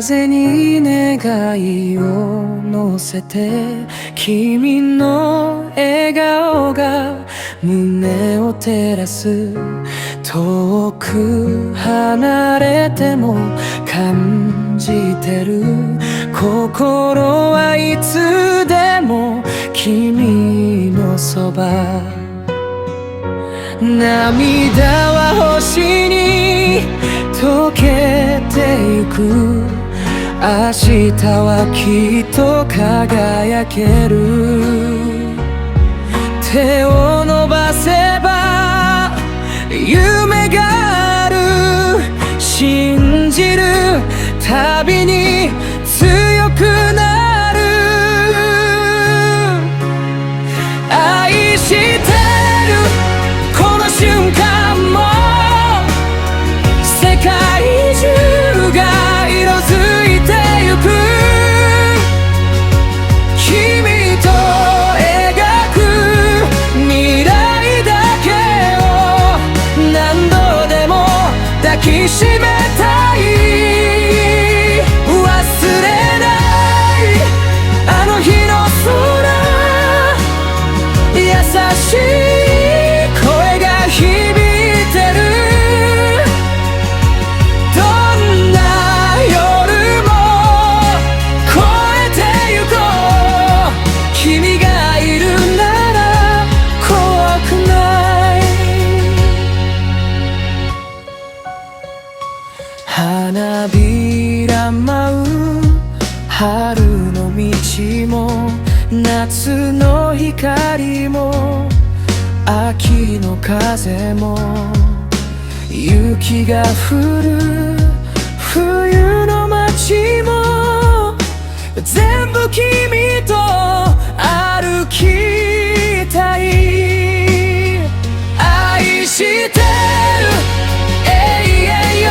風に願いを乗せて君の笑顔が胸を照らす遠く離れても感じてる心はいつでも君のそば涙は星に溶けてゆく明日はきっと輝ける手を伸ばせば夢がある信じるたびに強くなる愛してるこの瞬間も世界中が色づいてゆく君と描く未来だけを何度でも抱きしめたい忘れないあの日の空優しい声が響いてるどんな夜も越えてゆこう君がいるなら怖くない花びら舞う春の道も夏の光も秋の風も雪が降る冬の街も全部君と歩きたい愛してる永遠よ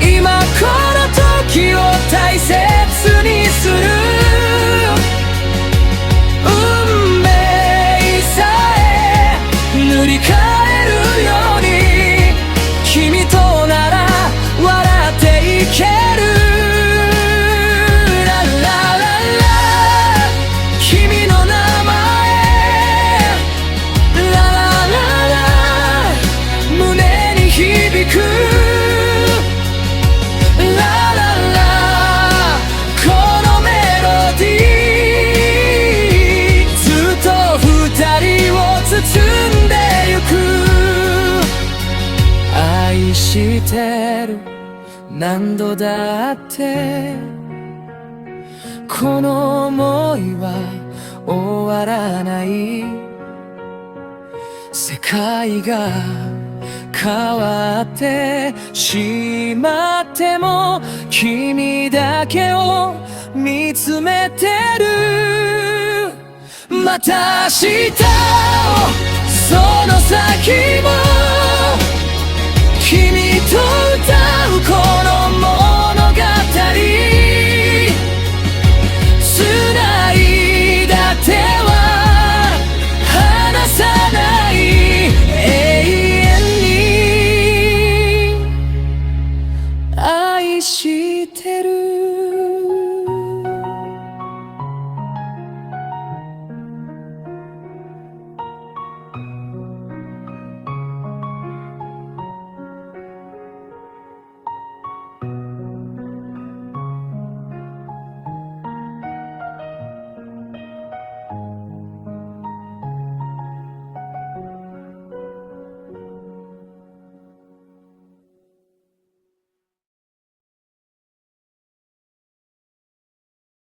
り今この時を大切にする運命さえ塗り替えるように君となら笑っていけるララララ君の名前ララララ胸に響く愛してる何度だってこの想いは終わらない世界が変わってしまっても君だけを見つめてるまた明日をその先も君と歌うこの物語繋いだ手は離さない永遠に愛してる